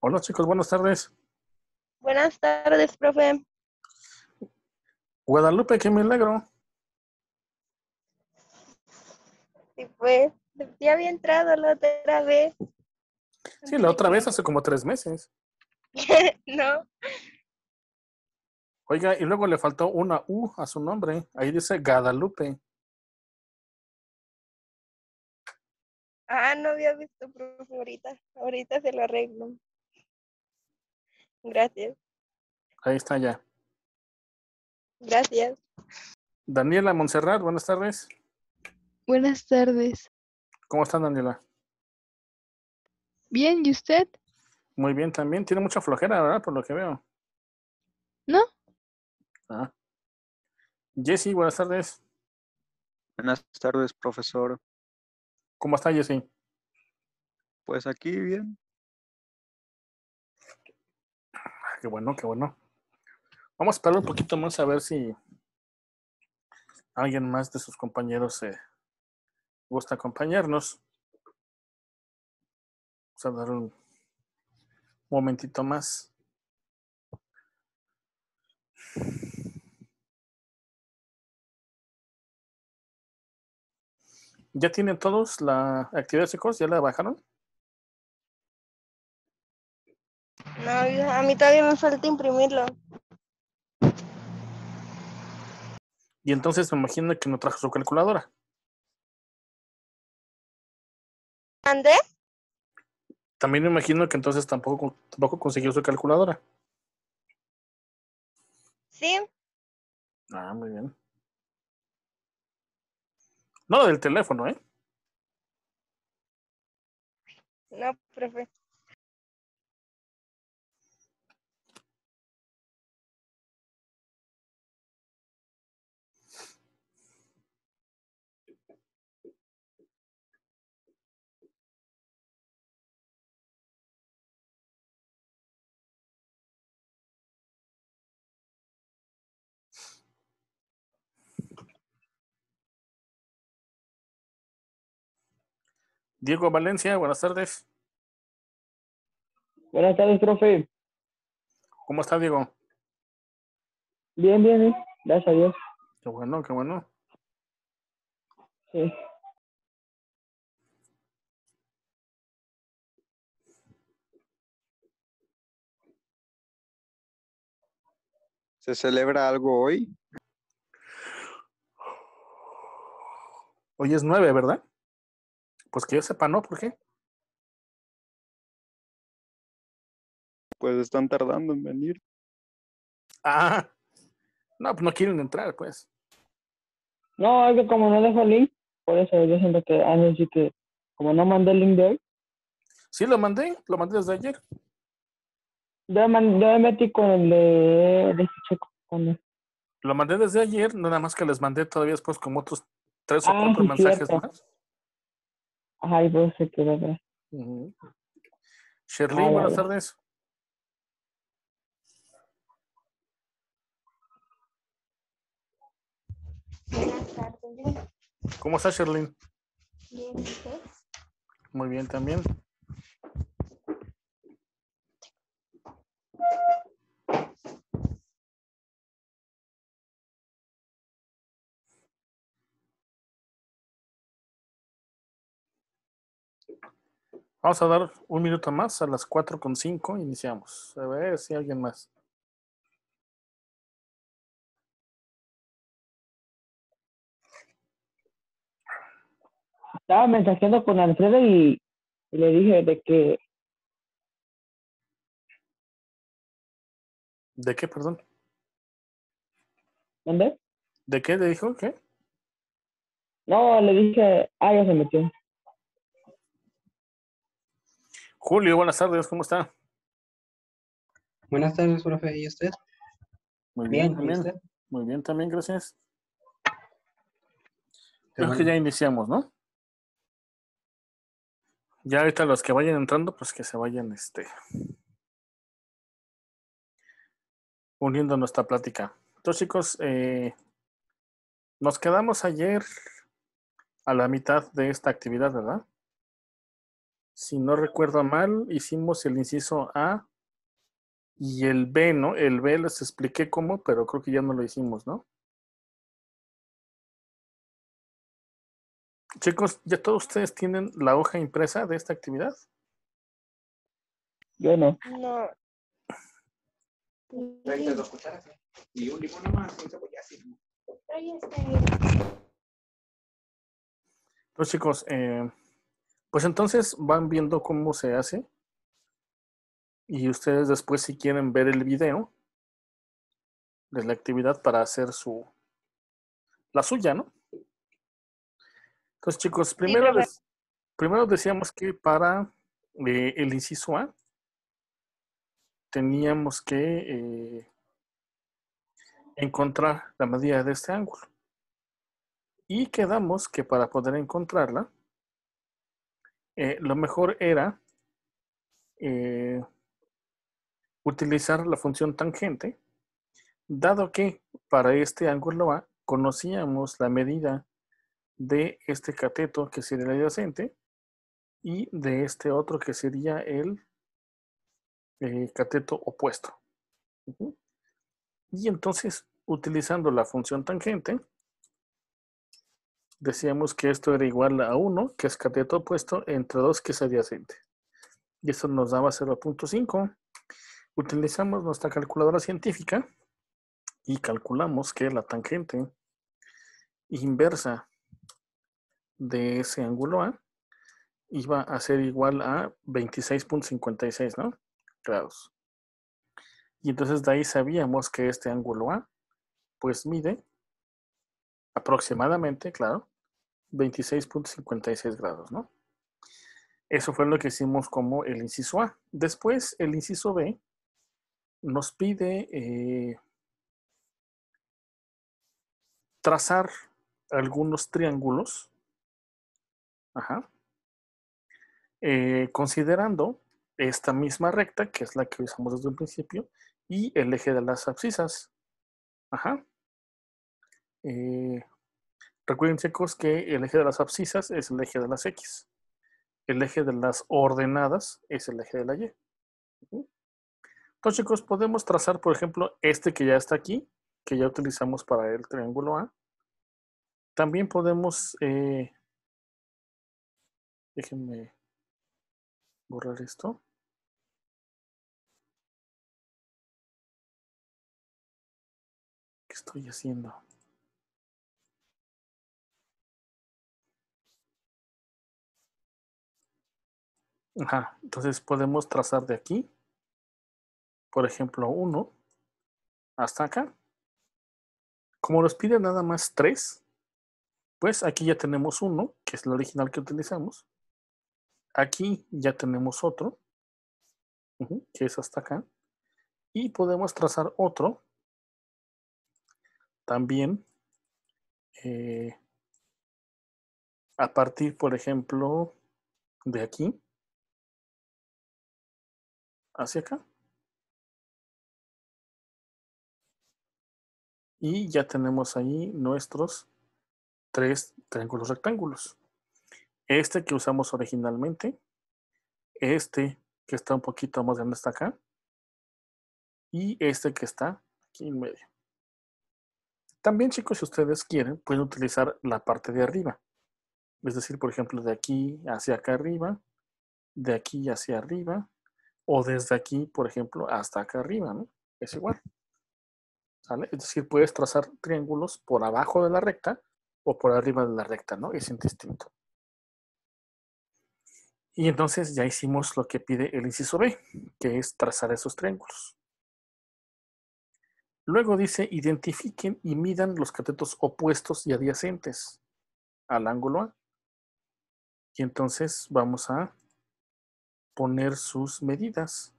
Hola chicos, buenas tardes. Buenas tardes, profe. Guadalupe, qué milagro. Sí, pues, ya había entrado la otra vez. Sí, la Pensé otra que vez no. hace como 3 meses. No. Oiga, y luego le faltó una U a su nombre. Ahí dice Guadalupe. No había visto, profe, ahorita. Ahorita se lo arreglo. Gracias. Ahí está ya. Gracias. Daniela Montserrat, buenas tardes. Buenas tardes. ¿Cómo está Daniela? Bien, ¿y usted? Muy bien también. Tiene mucha flojera, ¿verdad? Por lo que veo. ¿No? Ah. Jessy, buenas tardes. Buenas tardes, profesor. ¿Cómo está Jessy? Pues aquí bien. Qué bueno, qué bueno. Vamos a esperar un poquito más a ver si alguien más de sus compañeros gusta acompañarnos. Vamos a dar un momentito más. ¿Ya tienen todos la actividad, chicos? ¿Ya la bajaron? No, a mí todavía me falta imprimirlo. Y entonces me imagino que no trajo su calculadora. ¿Mandé? También me imagino que entonces tampoco consiguió su calculadora. Sí. Ah, muy bien. No la del teléfono, ¿eh? No, profe. Diego Valencia, buenas tardes. Buenas tardes, profe. ¿Cómo está, Diego? Bien, bien, gracias a Dios. Qué bueno, qué bueno. Sí. ¿Se celebra algo hoy? Hoy es 9, ¿verdad? Pues que yo sepa, ¿no? ¿Por qué? Pues están tardando en venir. Ah, no, pues no quieren entrar, pues. No, es que como no dejo el link, por eso yo siento que, así que, como no mandé el link de hoy, Sí, lo mandé desde ayer. yo me metí con el de este chico. Lo mandé desde ayer, nada más que les mandé todavía después como otros 3 o 4 Sí, mensajes cierto. más. Ajá, y por eso quedó atrás. Uh-huh. Ah, Sherlyn, ya, buenas ya. tardes. Buenas tardes. ¿Cómo está Sherlyn? Bien, ¿usted? Muy bien también. Vamos a dar un minuto más, a las 4:05 iniciamos. A ver si alguien más. Estaba mensajeando con Alfredo y le dije de que, ¿De qué, perdón? ¿dónde? ¿De qué le dijo? ¿Qué? No, le dije, ya se metió. Julio, buenas tardes, ¿cómo está? Buenas tardes, profe. ¿Y usted? Muy bien, Bien, ¿y también. usted? Muy bien, también, gracias. Qué Creo que bueno. ya iniciamos, ¿no? Ya ahorita los que vayan entrando, pues que se vayan uniendo a nuestra plática. Entonces, chicos, nos quedamos ayer a la mitad de esta actividad, ¿verdad? Si no recuerdo mal, hicimos el inciso A y el B, ¿no? El B les expliqué cómo, pero creo que ya no lo hicimos, ¿no? Chicos, ¿ya todos ustedes tienen la hoja impresa de esta actividad? Yo no. No. Y un limón nomás, un cebollazo. Ahí está. Pues chicos, pues entonces van viendo cómo se hace. Y ustedes después si quieren ver el video de la actividad para hacer la suya, ¿no? Entonces chicos, primero decíamos que para el inciso A teníamos que encontrar la medida de este ángulo. Y quedamos que para poder encontrarla, lo mejor era utilizar la función tangente, dado que para este ángulo A conocíamos la medida de este cateto, que sería el adyacente, y de este otro, que sería el cateto opuesto. Y entonces, utilizando la función tangente, decíamos que esto era igual a 1, que es cateto opuesto, entre 2, que es adyacente. Y eso nos daba 0.5. Utilizamos nuestra calculadora científica y calculamos que la tangente inversa de ese ángulo A iba a ser igual a 26.56, ¿no? Grados. Y entonces de ahí sabíamos que este ángulo A pues mide aproximadamente, claro, 26.56 grados, ¿no? Eso fue lo que hicimos como el inciso A. Después, el inciso B nos pide trazar algunos triángulos, considerando esta misma recta, que es la que usamos desde un principio, y el eje de las abscisas. Recuerden, chicos, que el eje de las abscisas es el eje de las X. El eje de las ordenadas es el eje de la Y. Entonces, chicos, podemos trazar, por ejemplo, este que ya está aquí, que ya utilizamos para el triángulo A. También podemos, déjenme borrar esto. ¿Qué estoy haciendo? Entonces podemos trazar de aquí, por ejemplo, 1 hasta acá. Como nos pide nada más 3, pues aquí ya tenemos 1, que es el original que utilizamos. Aquí ya tenemos otro, que es hasta acá. Y podemos trazar otro también a partir, por ejemplo, de aquí hacia acá. Y ya tenemos ahí nuestros 3 triángulos rectángulos. Este que usamos originalmente, este que está un poquito más grande está acá, y este que está aquí en medio. También, chicos, si ustedes quieren, pueden utilizar la parte de arriba. Es decir, por ejemplo, de aquí hacia acá arriba, de aquí hacia arriba, o desde aquí, por ejemplo, hasta acá arriba, ¿no? Es igual. ¿Sale? Es decir, puedes trazar triángulos por abajo de la recta o por arriba de la recta, ¿no? Es indistinto. Y entonces ya hicimos lo que pide el inciso B, que es trazar esos triángulos. Luego dice, identifiquen y midan los catetos opuestos y adyacentes al ángulo A. Y entonces vamos a poner sus medidas.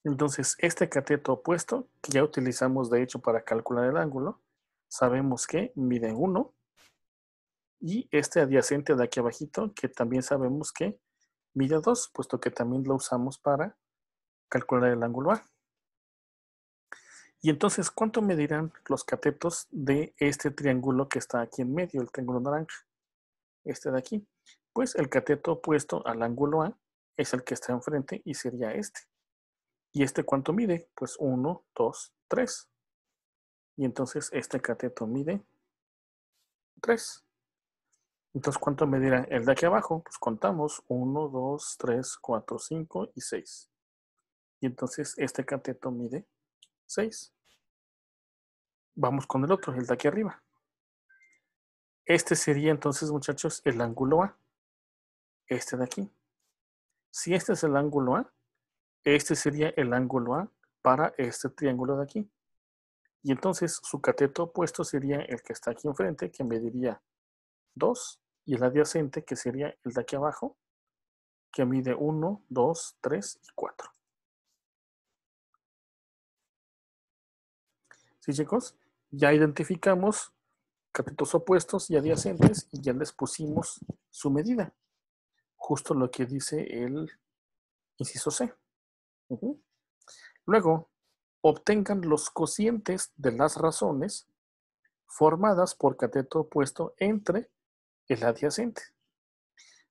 Entonces, este cateto opuesto, que ya utilizamos de hecho para calcular el ángulo, sabemos que mide 1. Y este adyacente de aquí abajito, que también sabemos que mide 2, puesto que también lo usamos para calcular el ángulo A. Y entonces, ¿cuánto medirán los catetos de este triángulo que está aquí en medio, el triángulo naranja? este de aquí. Pues el cateto opuesto al ángulo A es el que está enfrente y sería este. ¿Y este cuánto mide? Pues 1, 2, 3. Y entonces este cateto mide 3. Entonces, ¿cuánto medirá el de aquí abajo? Pues contamos 1, 2, 3, 4, 5 y 6. Y entonces este cateto mide 6. Vamos con el otro, el de aquí arriba. Este sería entonces, muchachos, el ángulo A. Este de aquí. Si este es el ángulo A, este sería el ángulo A para este triángulo de aquí. Y entonces su cateto opuesto sería el que está aquí enfrente, que mediría 2. Y el adyacente, que sería el de aquí abajo, que mide 1, 2, 3 y 4. ¿Sí, chicos? Ya identificamos catetos opuestos y adyacentes y ya les pusimos su medida. Justo lo que dice el inciso C. Luego, obtengan los cocientes de las razones formadas por cateto opuesto entre el adyacente.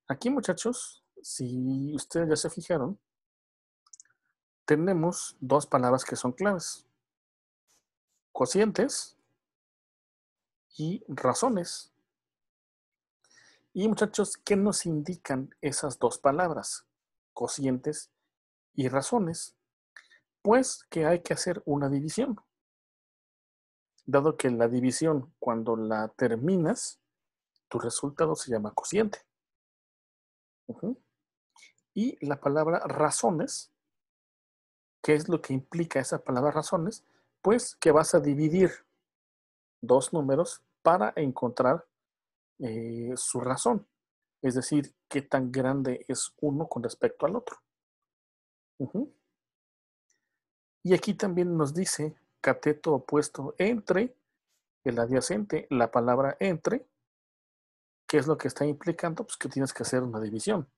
Aquí, muchachos, si ustedes ya se fijaron, tenemos dos palabras que son claves. Cocientes y razones. Y muchachos, ¿qué nos indican esas dos palabras? Cocientes y razones. Pues que hay que hacer una división. Dado que la división, cuando la terminas, tu resultado se llama cociente. Y la palabra razones, ¿qué es lo que implica esa palabra razones? Pues que vas a dividir dos números para encontrar su razón. Es decir, qué tan grande es uno con respecto al otro. Y aquí también nos dice cateto opuesto entre el adyacente, la palabra entre. ¿Qué es lo que está implicando? Pues que tienes que hacer una división.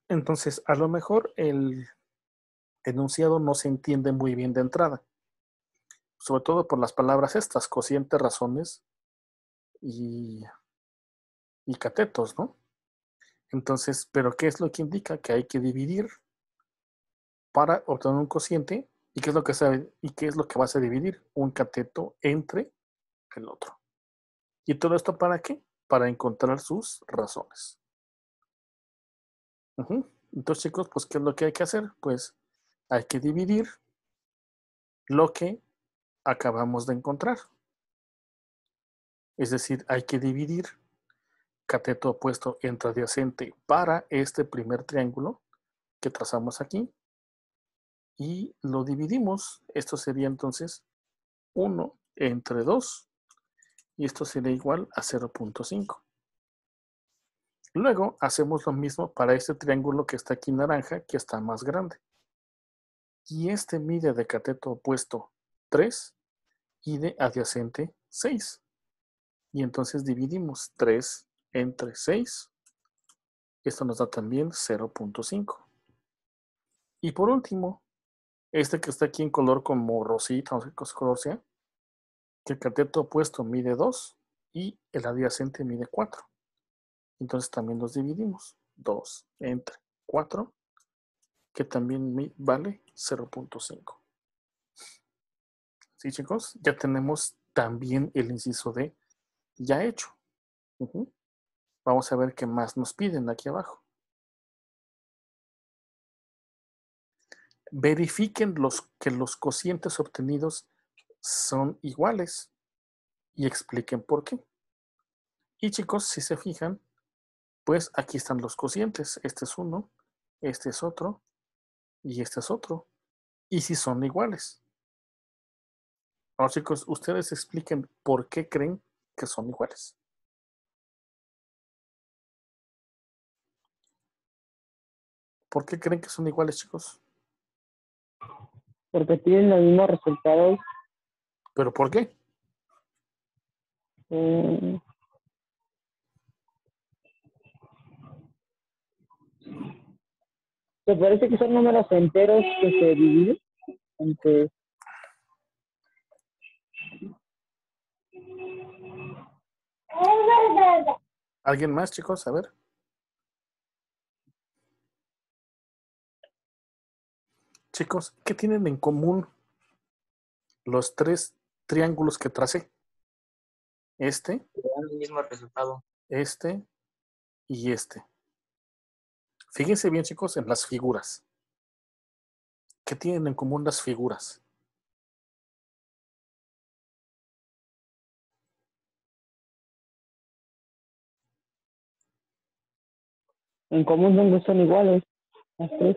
Entonces, a lo mejor el enunciado no se entiende muy bien de entrada. Sobre todo por las palabras estas, cocientes, razones y catetos, ¿no? Entonces, ¿pero qué es lo que indica? Que hay que dividir para obtener un cociente. ¿Y qué es lo que sabe? ¿Y qué es lo que vas a dividir? Un cateto entre el otro. ¿Y todo esto para qué? Para encontrar sus razones. Entonces, chicos, pues, ¿qué es lo que hay que hacer? Pues hay que dividir lo que acabamos de encontrar. Es decir, hay que dividir cateto opuesto entre adyacente para este primer triángulo que trazamos aquí. Y lo dividimos. Esto sería entonces 1 entre 2. Y esto sería igual a 0.5. Luego hacemos lo mismo para este triángulo que está aquí naranja, que está más grande. Y este mide de cateto opuesto 3 y de adyacente 6. Y entonces dividimos 3 entre 6. Esto nos da también 0.5. Y por último, este que está aquí en color como rosita, no sé qué color sea, que el cateto opuesto mide 2 y el adyacente mide 4. Entonces también los dividimos. 2 entre 4, que también vale 0.5. ¿Sí, chicos? Ya tenemos también el inciso D ya hecho. Vamos a ver qué más nos piden aquí abajo. Verifiquen que los cocientes obtenidos son iguales y expliquen por qué. Y chicos, si se fijan, pues aquí están los cocientes. Este es uno, este es otro y este es otro. Y si son iguales. Ahora, chicos, ustedes expliquen por qué creen que son iguales. ¿Por qué creen que son iguales, chicos? Porque tienen los mismos resultados. ¿Pero por qué? Me parece que son números enteros que se dividen entre... ¿Alguien más, chicos? A ver. Chicos, ¿qué tienen en común los tres triángulos que tracé? Este, Dan el mismo resultado. este y este. Fíjense bien, chicos, en las figuras. ¿Qué tienen en común las figuras? En común donde son iguales. Las tres.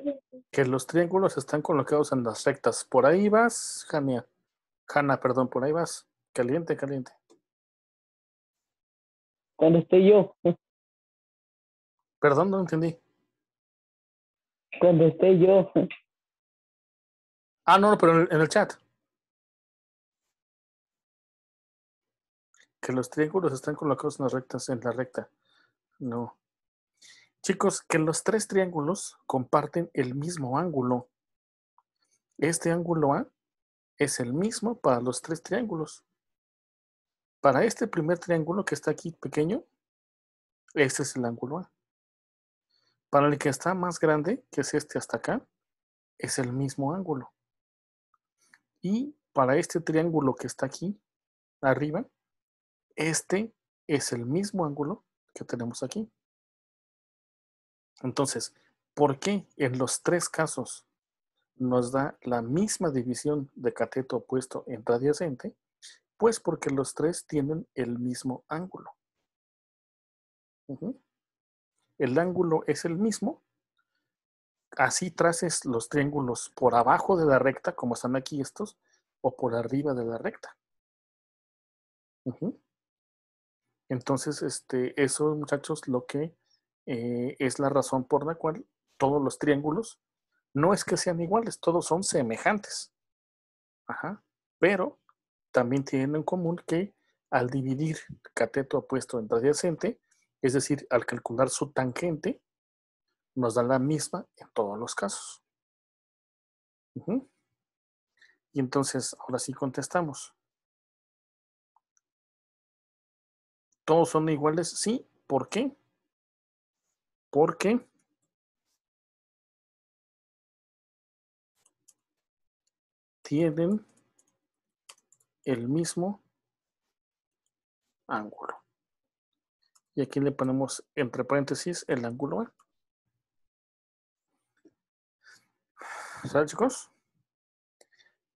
Que los triángulos están colocados en las rectas. Por ahí vas, Jania. Hanna, perdón, por ahí vas. Caliente, caliente. Cuando esté yo. Perdón, no entendí. Cuando esté yo. Ah, no, pero en el chat. Que los triángulos están colocados en las rectas, en la recta. No. Chicos, que los tres triángulos comparten el mismo ángulo. Este ángulo A es el mismo para los tres triángulos. Para este primer triángulo que está aquí pequeño, este es el ángulo A. Para el que está más grande, que es este hasta acá, es el mismo ángulo. Y para este triángulo que está aquí arriba, este es el mismo ángulo que tenemos aquí. Entonces, ¿por qué en los tres casos nos da la misma división de cateto opuesto entre adyacente? Pues porque los tres tienen el mismo ángulo. El ángulo es el mismo. Así traces los triángulos por abajo de la recta, como están aquí estos, o por arriba de la recta. Entonces, eso, muchachos, lo que es la razón por la cual todos los triángulos no es que sean iguales, todos son semejantes. Pero también tienen en común que al dividir cateto opuesto entre adyacente, es decir, al calcular su tangente, nos da la misma en todos los casos. Y entonces, ahora sí contestamos. ¿Todos son iguales? Sí. ¿Por qué? Porque tienen el mismo ángulo. Y aquí le ponemos entre paréntesis el ángulo A. ¿Sale, chicos?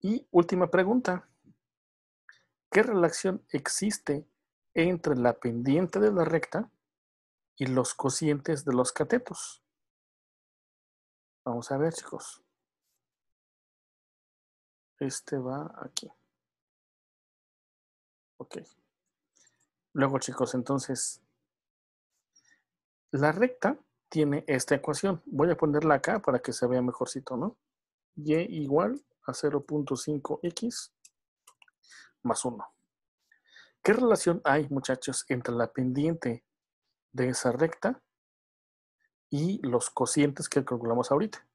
Y última pregunta. ¿Qué relación existe entre la pendiente de la recta y los cocientes de los catetos? Vamos a ver, chicos. Este va aquí. Ok. Luego, chicos, entonces, la recta tiene esta ecuación. Voy a ponerla acá para que se vea mejorcito, ¿no? Y igual a 0.5x más 1. ¿Qué relación hay, muchachos, entre la pendiente de esa recta y los cocientes que calculamos ahorita?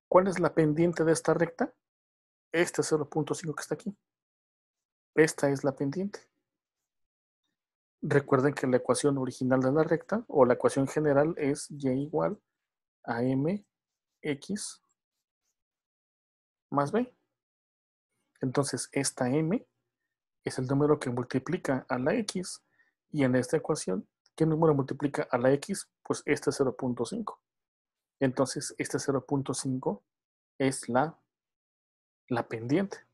¿Cuál es la pendiente de esta recta? Este 0.5 que está aquí. Esta es la pendiente. Recuerden que la ecuación original de la recta o la ecuación general es y igual a mx más b. Entonces, esta m es el número que multiplica a la x y en esta ecuación, ¿qué número multiplica a la x? Pues este 0.5. Entonces, este 0.5 es la pendiente.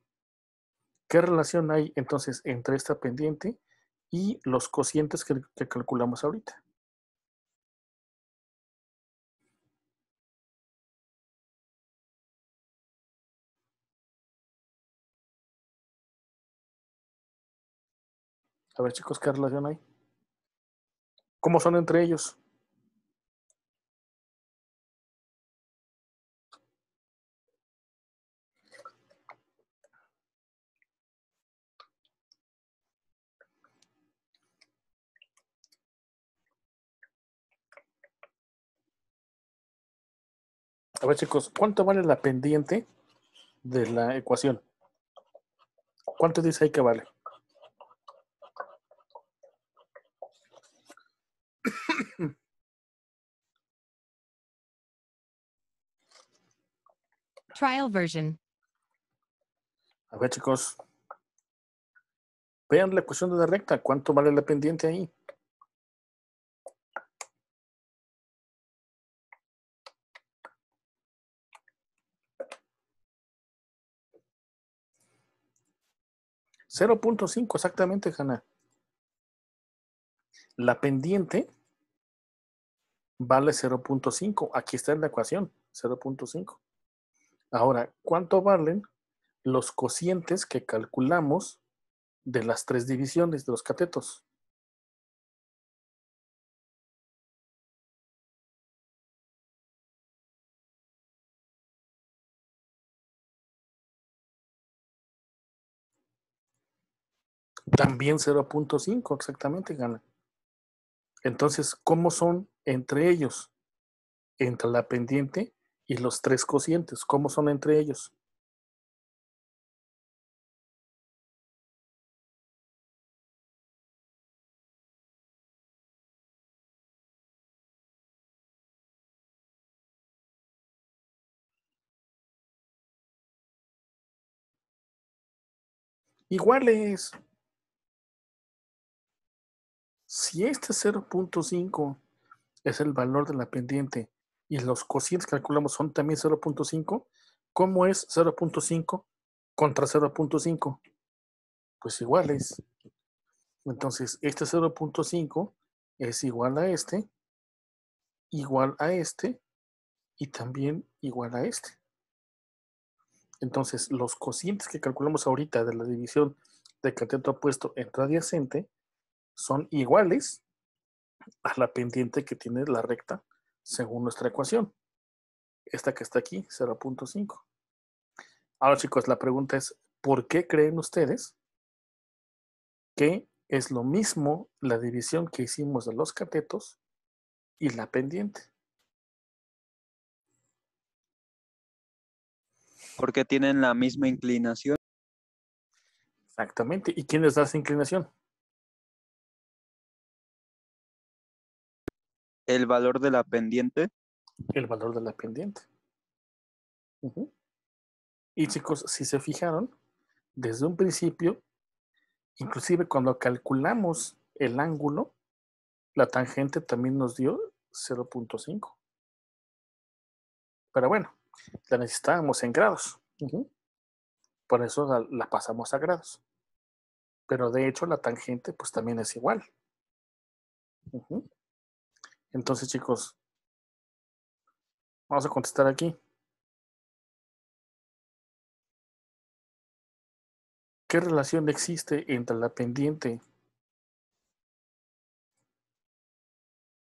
¿Qué relación hay entonces entre esta pendiente y los cocientes que calculamos ahorita? A ver, chicos, ¿qué relación hay? ¿Cómo son entre ellos? A ver, chicos, ¿cuánto vale la pendiente de la ecuación? ¿Cuánto dice ahí que vale? Trial version. A ver, chicos. Vean la ecuación de la recta. ¿Cuánto vale la pendiente ahí? $0.5 exactamente, Hanna. La pendiente vale 0.5. Aquí está en la ecuación, 0.5. Ahora, ¿cuánto valen los cocientes que calculamos de las 3 divisiones de los catetos? También 0.5, exactamente, Gana. Entonces, ¿cómo son entre ellos? Entre la pendiente y los 3 cocientes. ¿Cómo son entre ellos? Iguales. Si este 0.5 es el valor de la pendiente y los cocientes que calculamos son también 0.5, ¿cómo es 0.5 contra 0.5? Pues iguales. Entonces, este 0.5 es igual a este y también igual a este. Entonces, los cocientes que calculamos ahorita de la división de cateto opuesto entre adyacente son iguales a la pendiente que tiene la recta según nuestra ecuación. Esta que está aquí, 0.5. Ahora, chicos, la pregunta es, ¿por qué creen ustedes que es lo mismo la división que hicimos de los catetos y la pendiente? Porque tienen la misma inclinación. Exactamente. ¿Y quién les da esa inclinación? El valor de la pendiente. El valor de la pendiente. Y chicos, si se fijaron, desde un principio, inclusive cuando calculamos el ángulo, la tangente también nos dio 0.5. Pero bueno, la necesitábamos en grados. Por eso la pasamos a grados. Pero de hecho la tangente pues también es igual. Entonces, chicos, vamos a contestar aquí. ¿Qué relación existe entre la pendiente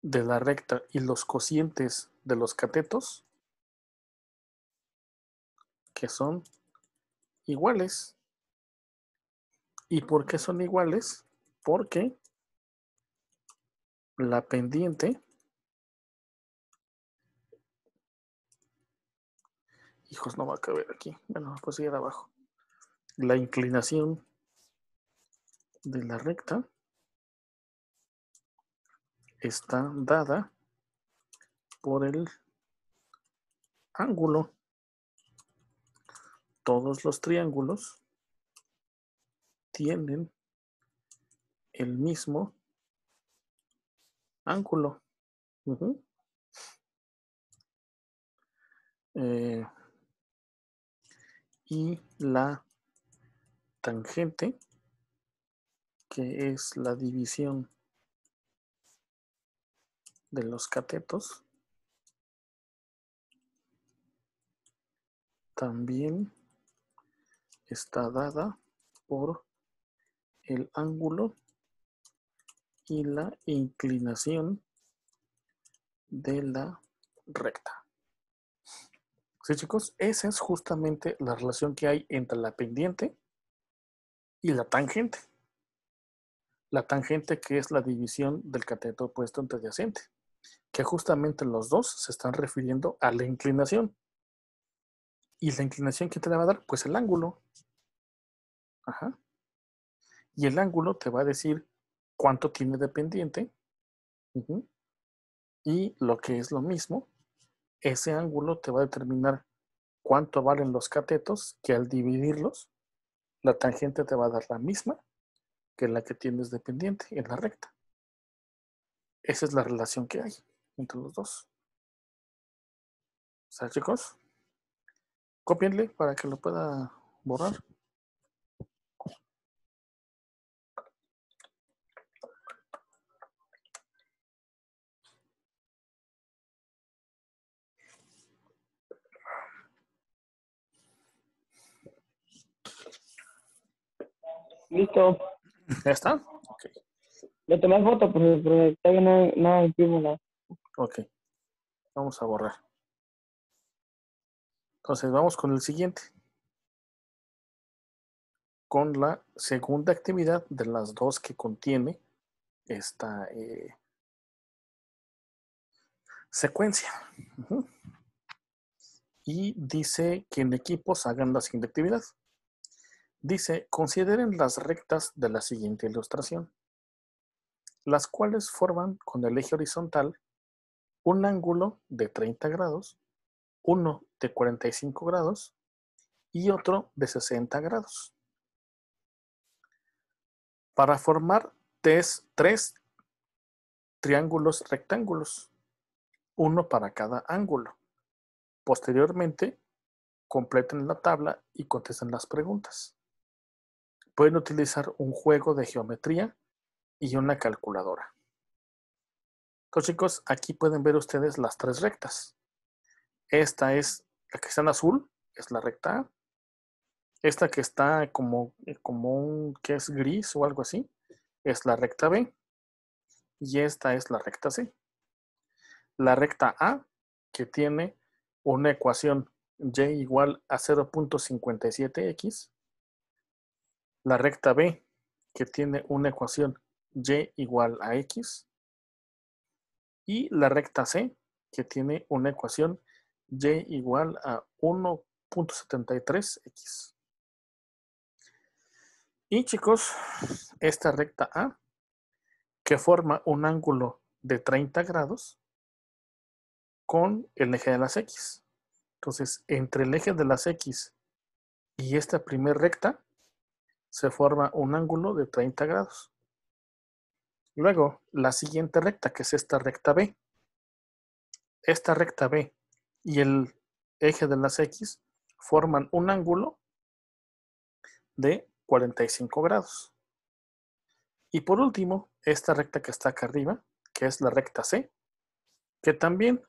de la recta y los cocientes de los catetos? Que son iguales. ¿Y por qué son iguales? Porque la pendiente, hijos, no va a caber aquí. Bueno, pues ir abajo. La inclinación de la recta está dada por el ángulo. Todos los triángulos tienen el mismo ángulo. Y la tangente, que es la división de los catetos, también está dada por el ángulo y la inclinación de la recta. Sí, chicos, esa es justamente la relación que hay entre la pendiente y la tangente. La tangente, que es la división del cateto opuesto entre adyacente, que justamente los dos se están refiriendo a la inclinación. ¿Y la inclinación qué te la va a dar? Pues el ángulo. Ajá. Y el ángulo te va a decir cuánto tiene de pendiente Ujú. Y lo que es lo mismo, ese ángulo te va a determinar cuánto valen los catetos, que al dividirlos, la tangente te va a dar la misma que la que tienes de pendiente en la recta. Esa es la relación que hay entre los dos. O sea, chicos, cópienle para que lo pueda borrar. Listo. ¿Ya está? Ok. Le tomé foto, pero todavía no imprimo la. Ok. Vamos a borrar. Entonces vamos con el siguiente. Con la segunda actividad de las dos que contiene esta secuencia. Ujú. Y dice que en equipos hagan la siguiente actividad. Dice, consideren las rectas de la siguiente ilustración, las cuales forman con el eje horizontal un ángulo de 30 grados, uno de 45 grados y otro de 60 grados. Para formar tres triángulos rectángulos, uno para cada ángulo. Posteriormente, completen la tabla y contesten las preguntas. Pueden utilizar un juego de geometría y una calculadora. Entonces, chicos, aquí pueden ver ustedes las tres rectas. Esta es la que está en azul, es la recta A. Esta que está como un que es gris o algo así, es la recta B. Y esta es la recta C. La recta A, que tiene una ecuación y igual a 0.57x. La recta B, que tiene una ecuación y igual a x. Y la recta C, que tiene una ecuación y igual a 1.73x. Y chicos, esta recta A, que forma un ángulo de 30 grados con el eje de las X. Entonces, entre el eje de las X y esta primer recta, se forma un ángulo de 30 grados. Luego, la siguiente recta, que es esta recta B. Esta recta B y el eje de las X forman un ángulo de 45 grados. Y por último, esta recta que está acá arriba, que es la recta C, que también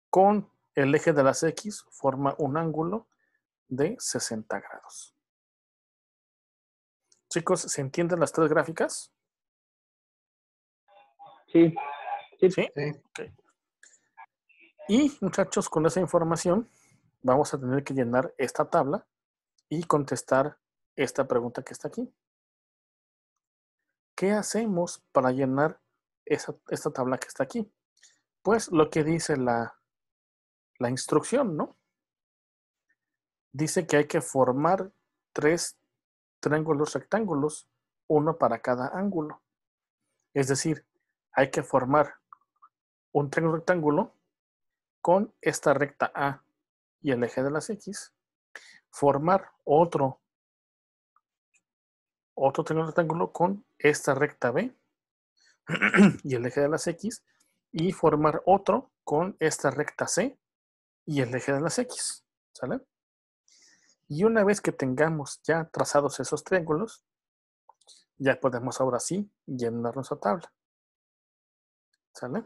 con el eje de las X forma un ángulo de 60 grados. Chicos, ¿se entienden las tres gráficas? Sí. ¿Sí? Sí. Okay. Y muchachos, con esa información vamos a tener que llenar esta tabla y contestar esta pregunta que está aquí. ¿Qué hacemos para llenar esta tabla que está aquí? Pues lo que dice la instrucción, ¿no? Dice que hay que formar tres triángulos rectángulos, uno para cada ángulo. Es decir, hay que formar un triángulo rectángulo con esta recta A y el eje de las X, formar otro triángulo rectángulo con esta recta B y el eje de las X, y formar otro con esta recta C y el eje de las X, ¿sale? Y una vez que tengamos ya trazados esos triángulos, ya podemos ahora sí llenar nuestra tabla, ¿sale?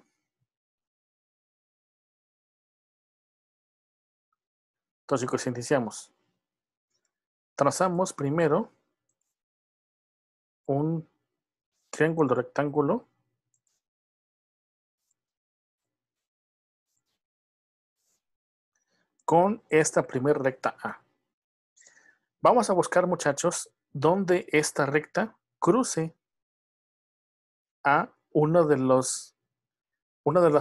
Entonces, chicos, iniciamos. Trazamos primero un triángulo rectángulo con esta primera recta A. Vamos a buscar, muchachos, donde esta recta cruce a una de las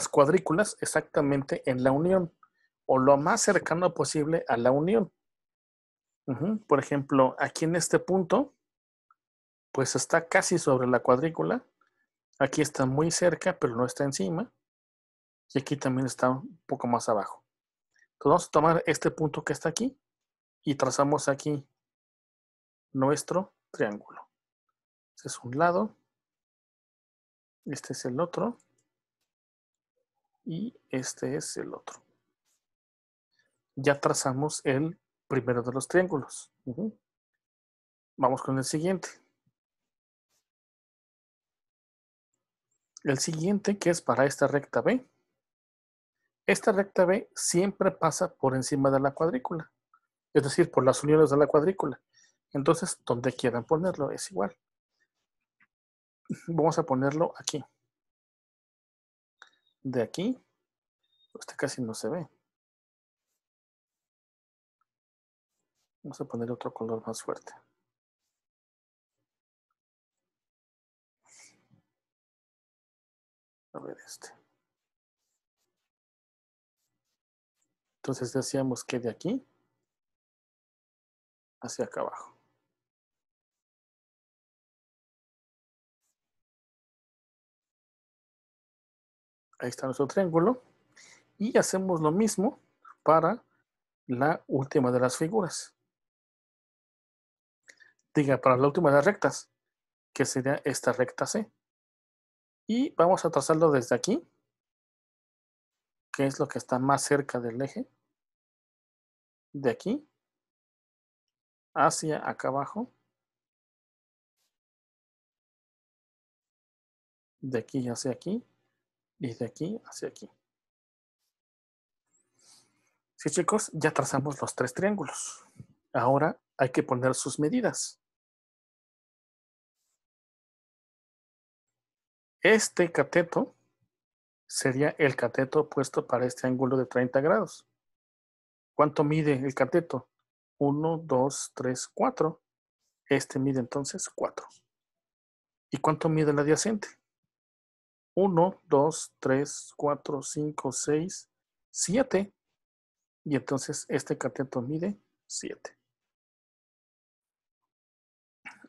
cuadrículas exactamente en la unión, o lo más cercano posible a la unión. Por ejemplo, aquí en este punto, pues está casi sobre la cuadrícula. Aquí está muy cerca, pero no está encima. Y aquí también está un poco más abajo. Entonces vamos a tomar este punto que está aquí y trazamos aquí nuestro triángulo. Este es un lado, este es el otro y este es el otro. Ya trazamos el primero de los triángulos. Vamos con el siguiente. El siguiente, que es para esta recta B. Esta recta B siempre pasa por encima de la cuadrícula, es decir, por las uniones de la cuadrícula. Entonces, donde quieran ponerlo es igual. Vamos a ponerlo aquí. De aquí, este casi no se ve. Vamos a poner otro color más fuerte. A ver este. Entonces decíamos que de aquí hacia acá abajo. Ahí está nuestro triángulo. Y hacemos lo mismo para la última de las figuras. Diga, para la última de las rectas, que sería esta recta C. Y vamos a trazarlo desde aquí, que es lo que está más cerca del eje. De aquí hacia acá abajo. De aquí hacia aquí. Y de aquí hacia aquí. Sí, chicos, ya trazamos los tres triángulos. Ahora hay que poner sus medidas. Este cateto sería el cateto opuesto para este ángulo de 30 grados. ¿Cuánto mide el cateto? 1, 2, 3, 4. Este mide entonces 4. ¿Y cuánto mide el adyacente? 1, 2, 3, 4, 5, 6, 7. Y entonces este cateto mide 7.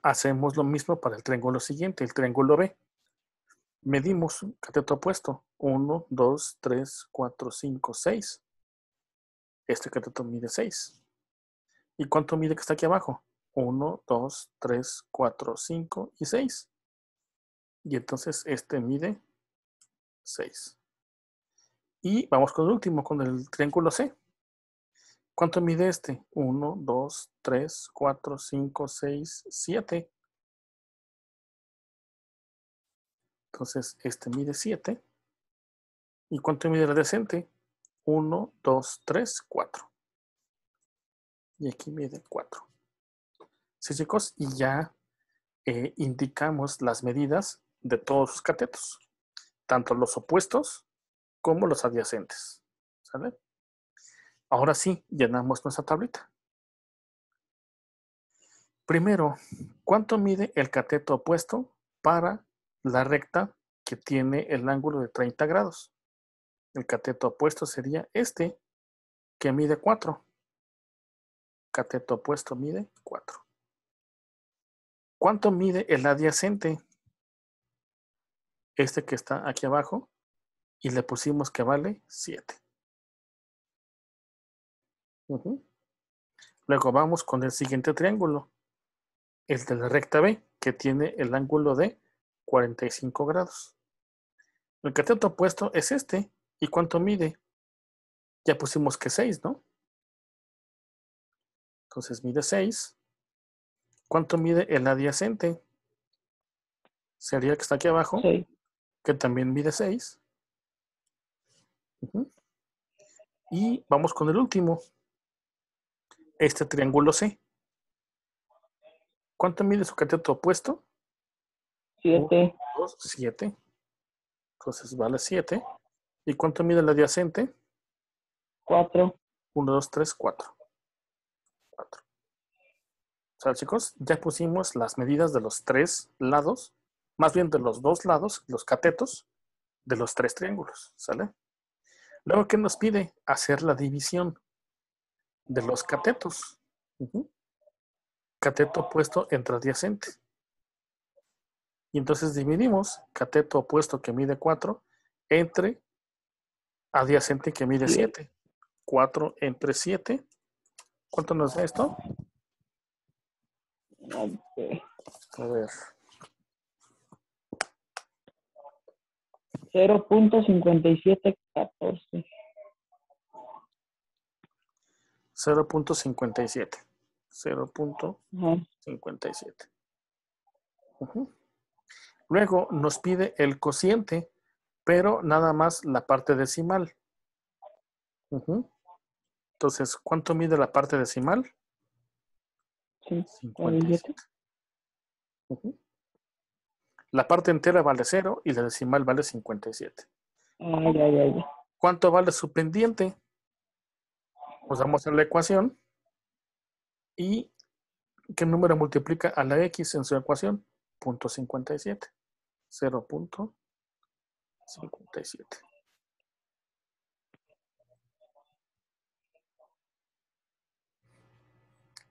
Hacemos lo mismo para el triángulo siguiente, el triángulo B. Medimos un cateto opuesto. 1, 2, 3, 4, 5, 6. Este cateto mide 6. ¿Y cuánto mide que está aquí abajo? 1, 2, 3, 4, 5 y 6. Y entonces este mide 6. Y vamos con el último, con el triángulo C. ¿Cuánto mide este? 1, 2, 3, 4, 5, 6, 7. Entonces este mide 7. ¿Y cuánto mide el adyacente? 1, 2, 3, 4. Y aquí mide 4. Sí, chicos, y ya indicamos las medidas de todos los catetos, tanto los opuestos como los adyacentes. ¿Sale? Ahora sí, llenamos nuestra tablita. Primero, ¿cuánto mide el cateto opuesto para la recta que tiene el ángulo de 30 grados? El cateto opuesto sería este, que mide 4. Cateto opuesto mide 4. ¿Cuánto mide el adyacente? Este que está aquí abajo, y le pusimos que vale 7. Luego vamos con el siguiente triángulo, el de la recta B, que tiene el ángulo de 45 grados. El cateto opuesto es este. ¿Y cuánto mide? Ya pusimos que 6, ¿no? Entonces mide 6. ¿Cuánto mide el adyacente? Sería el que está aquí abajo, 6. que también mide 6. Y vamos con el último, este triángulo C. ¿Cuánto mide su cateto opuesto? 7. 2, 7. Entonces vale 7. ¿Y cuánto mide el adyacente? 4. 1, 2, 3, 4. 4. ¿Sale, chicos? Ya pusimos las medidas de los tres lados, más bien de los dos lados, los catetos de los tres triángulos. ¿Sale? Luego, ¿qué nos pide? Hacer la división de los catetos. Cateto opuesto entre adyacente. Y entonces dividimos cateto opuesto que mide 4 entre adyacente que mide 7. 4 entre 7. ¿Cuánto nos da esto? Ok. A ver. 0.5714. 0.57. 0.57. Ajá. Ujú. Luego nos pide el cociente, pero nada más la parte decimal. Ujú. Entonces, ¿cuánto mide la parte decimal? 57. Ujú. La parte entera vale 0 y la decimal vale 57. Ay, ay, ay. ¿Cuánto vale su pendiente? Pues vamos a la ecuación. ¿Y qué número multiplica a la x en su ecuación? 0.57. 0.57.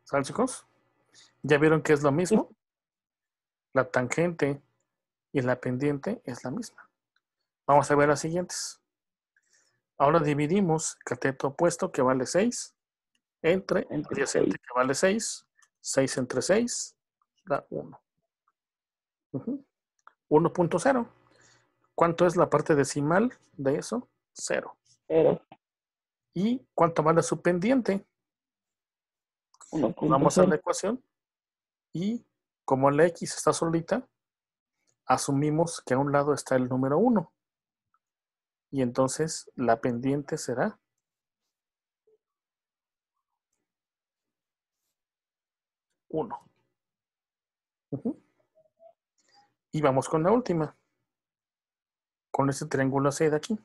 ¿Sale, chicos? ¿Ya vieron que es lo mismo? La tangente y la pendiente es la misma. Vamos a ver las siguientes. Ahora dividimos cateto opuesto que vale 6 entre Entre adyacente 6. que vale 6. 6 entre 6 da 1. 1.0. ¿Cuánto es la parte decimal de eso? 0. 0. ¿Y cuánto vale su pendiente? Vamos a la 1.0. ecuación y como la x está solita, asumimos que a un lado está el número 1. Y entonces la pendiente será 1. Y vamos con la última. Con este triángulo C de aquí.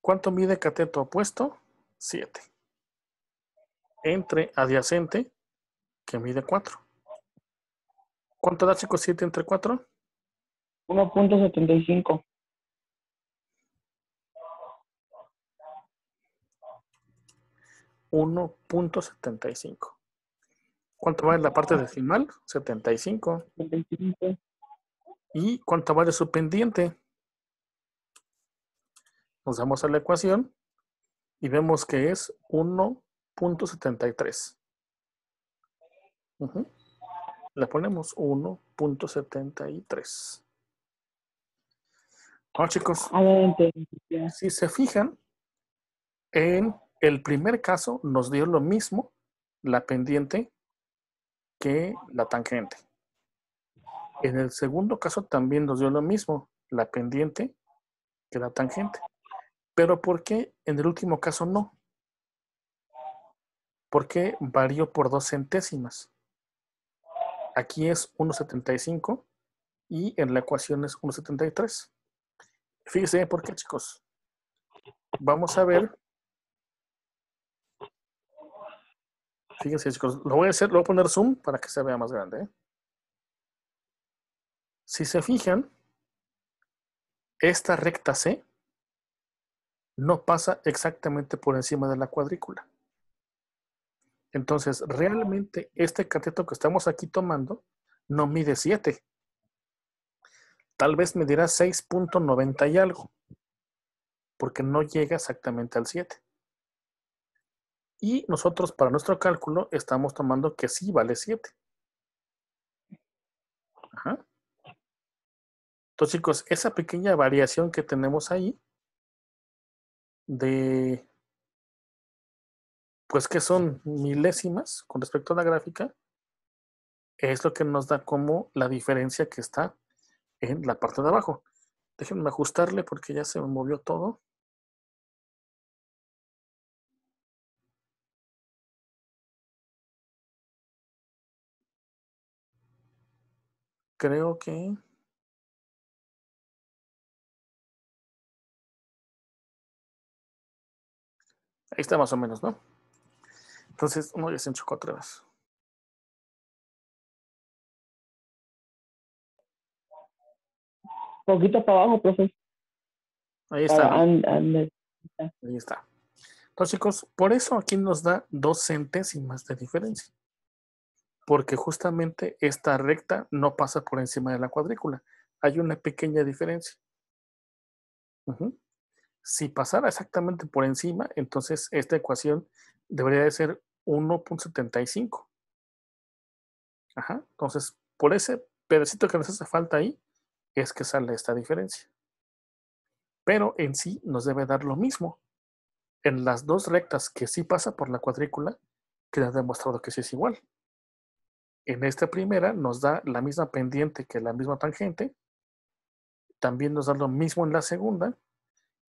¿Cuánto mide cateto opuesto? 7. Entre adyacente, que mide 4. ¿Cuánto da, chicos, 7 entre 4? 1.75. 1.75. ¿Cuánto vale la parte decimal? 75. 75. ¿Y cuánto vale su pendiente? Nos damos a la ecuación y vemos que es 1.73. Le ponemos 1.73. Ahora, chicos, Adelante. si se fijan, en el primer caso nos dio lo mismo la pendiente que la tangente. En el segundo caso también nos dio lo mismo la pendiente que la tangente. Pero ¿por qué en el último caso no? Porque varió por 2 centésimas. Aquí es 1.75 y en la ecuación es 1.73. Fíjense por qué, chicos. Vamos a ver. Fíjense, chicos, lo voy a poner zoom para que se vea más grande, ¿eh? Si se fijan, esta recta C no pasa exactamente por encima de la cuadrícula. Entonces, realmente este cateto que estamos aquí tomando no mide 7. Tal vez medirá 6.90 y algo, porque no llega exactamente al 7. Y nosotros para nuestro cálculo estamos tomando que sí vale 7. Ajá. Entonces, chicos, esa pequeña variación que tenemos ahí de, pues que son milésimas con respecto a la gráfica, es lo que nos da como la diferencia que está en la parte de abajo. Déjenme ajustarle porque ya se me movió todo. Creo que ahí está más o menos, ¿no? Entonces, uno ya se enchocó otra vez. Poquito para abajo, profe. Ahí está, Para ¿no? Ander. Ahí está. Entonces, chicos, por eso aquí nos da 2 centésimas de diferencia. porque justamente esta recta no pasa por encima de la cuadrícula. Hay una pequeña diferencia. Ujú. Si pasara exactamente por encima, entonces esta ecuación debería de ser 1.75. Ajá. Entonces, por ese pedacito que nos hace falta ahí, es que sale esta diferencia. Pero en sí nos debe dar lo mismo. En las dos rectas que sí pasa por la cuadrícula, queda demostrado que sí es igual. En esta primera nos da la misma pendiente que la misma tangente. También nos da lo mismo en la segunda.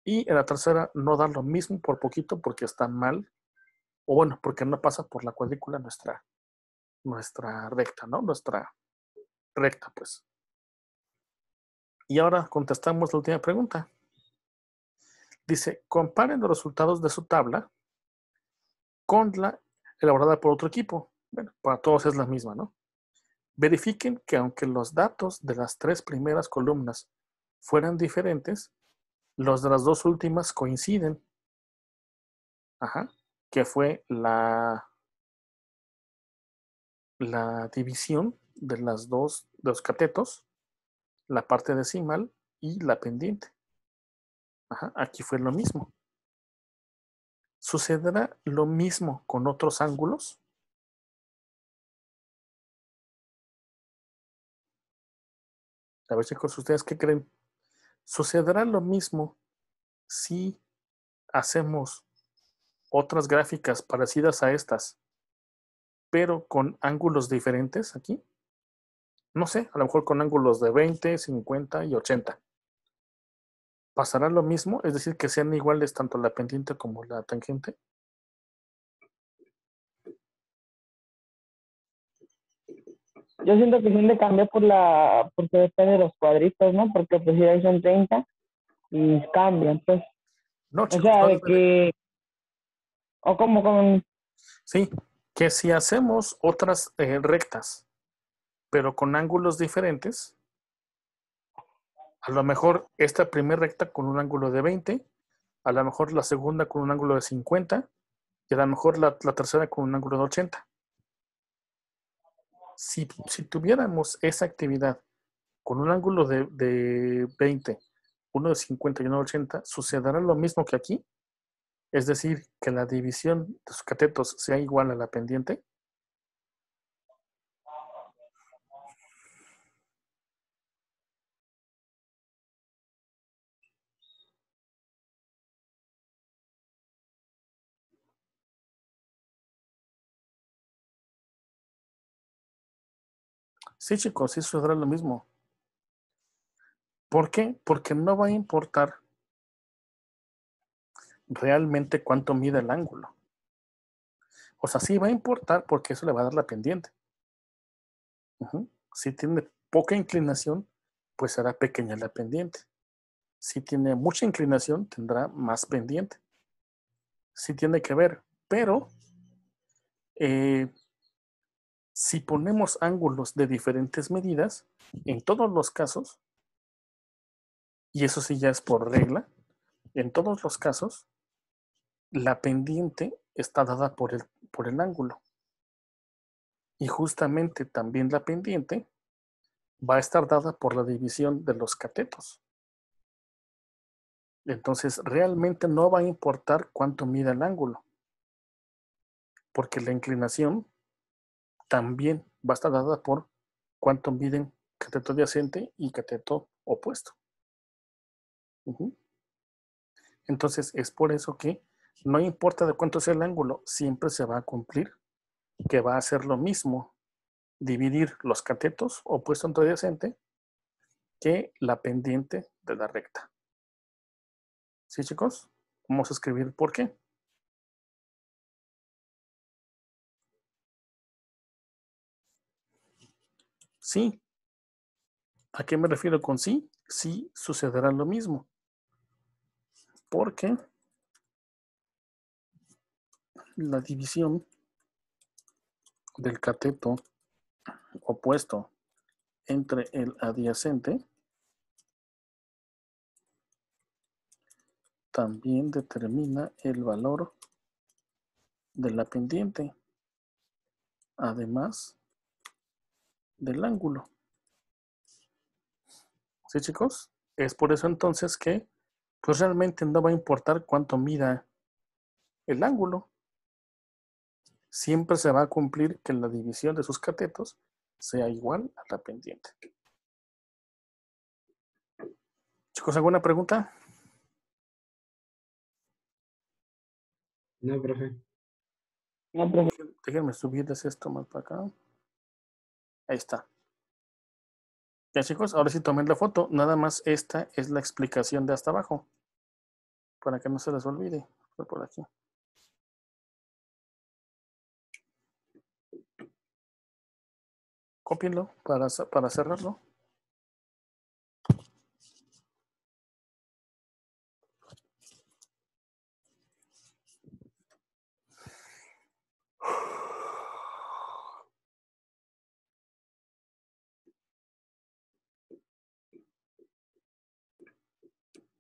Y en la tercera no da lo mismo por poquito porque está mal. O bueno, porque no pasa por la cuadrícula nuestra recta, ¿no? Nuestra recta, pues. Y ahora contestamos la última pregunta. Dice, comparen los resultados de su tabla con la elaborada por otro equipo. Bueno, para todos es la misma, ¿no? Verifiquen que aunque los datos de las 3 primeras columnas fueran diferentes, los de las 2 últimas coinciden. Ajá. Que fue la división de las dos, de los catetos, la parte decimal y la pendiente. Ajá. Aquí fue lo mismo. ¿Sucederá lo mismo con otros ángulos? A ver, chicos, ¿ustedes qué creen? ¿Sucederá lo mismo si hacemos otras gráficas parecidas a estas, pero con ángulos diferentes aquí? No sé, a lo mejor con ángulos de 20, 50 y 80. ¿Pasará lo mismo? Es decir, que sean iguales tanto la pendiente como la tangente. Yo siento que sí le cambié porque depende de los cuadritos, ¿no? Porque pues si ahí son 30 y cambian, pues. No, O chicos, sea, no de debe de- que, o como con, Sí, que si hacemos otras rectas, pero con ángulos diferentes, a lo mejor esta primera recta con un ángulo de 20, a lo mejor la segunda con un ángulo de 50 y a lo mejor la tercera con un ángulo de 80. Si tuviéramos esa actividad con un ángulo de 20, uno de 50 y uno de 80, ¿sucederá lo mismo que aquí? Es decir, que la división de sus catetos sea igual a la pendiente. Sí, chicos, sí sucederá lo mismo. ¿Por qué? Porque no va a importar realmente cuánto mide el ángulo. O sea, sí va a importar porque eso le va a dar la pendiente. Si tiene poca inclinación, pues será pequeña la pendiente. Si tiene mucha inclinación, tendrá más pendiente. Sí tiene que ver, pero si ponemos ángulos de diferentes medidas, en todos los casos, y eso sí ya es por regla, en todos los casos, la pendiente está dada por el ángulo. Y justamente también la pendiente va a estar dada por la división de los catetos. Entonces, realmente no va a importar cuánto mida el ángulo, porque la inclinación también va a estar dada por cuánto miden cateto adyacente y cateto opuesto. Entonces, es por eso que no importa de cuánto sea el ángulo, siempre se va a cumplir que va a ser lo mismo dividir los catetos opuesto entre adyacente que la pendiente de la recta. ¿Sí, chicos? Vamos a escribir por qué. Sí. ¿A qué me refiero con sí? Sí sucederá lo mismo. Porque la división del cateto opuesto entre el adyacente también determina el valor de la pendiente. Además del ángulo. ¿Sí, chicos? Es por eso entonces que pues realmente no va a importar cuánto mida el ángulo. Siempre se va a cumplir que la división de sus catetos sea igual a la pendiente. Chicos, ¿alguna pregunta? No, profe. No, profe. Déjenme subirles esto más para acá. Ahí está. Ya, chicos, ahora sí tomen la foto. Nada más esta es la explicación de hasta abajo. Para que no se les olvide. Por aquí. Cópienlo para cerrarlo.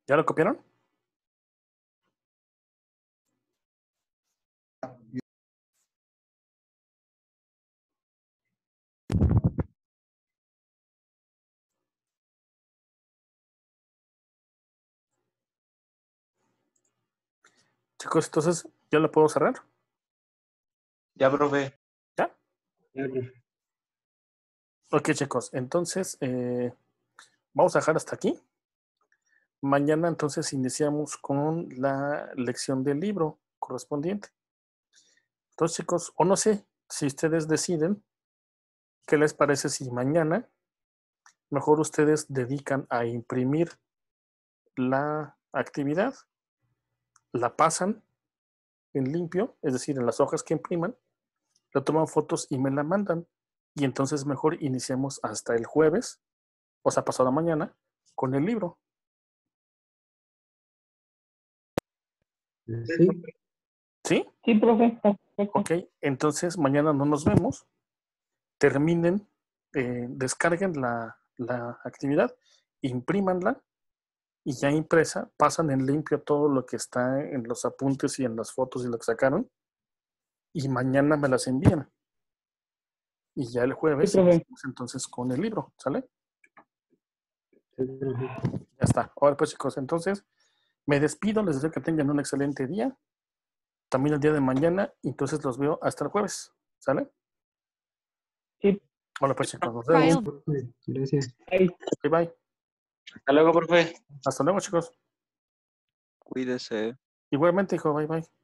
¿Ya lo copiaron? Chicos, entonces, ¿ya lo puedo cerrar? Ya, profe. ¿Ya? Ya, profe. Ok, chicos, entonces vamos a dejar hasta aquí. Mañana entonces iniciamos con la lección del libro correspondiente. Entonces, chicos, o no sé si ustedes deciden, ¿qué les parece si mañana mejor ustedes dedican a imprimir la actividad, la pasan en limpio, es decir, en las hojas que impriman, le toman fotos y me la mandan? Y entonces mejor iniciamos hasta el jueves, o sea, pasado mañana, con el libro. Sí. ¿Sí? Sí, profe. Perfecto. Ok, entonces mañana no nos vemos. Terminen, descarguen la actividad, imprímanla y ya impresa, pasan en limpio todo lo que está en los apuntes y en las fotos y lo que sacaron y mañana me las envían. Y ya el jueves Sí, profe. iniciamos entonces con el libro, ¿sale? Sí, profe. Ya está. Ahora pues chicos, entonces me despido, les deseo que tengan un excelente día. También el día de mañana, entonces los veo hasta el jueves, ¿sale? Sí. Hola pues chicos, nos vemos. Trial. Gracias. Ahí. Bye bye. Hasta luego, profe. Hasta luego chicos. Cuídese. Igualmente hijo, bye bye.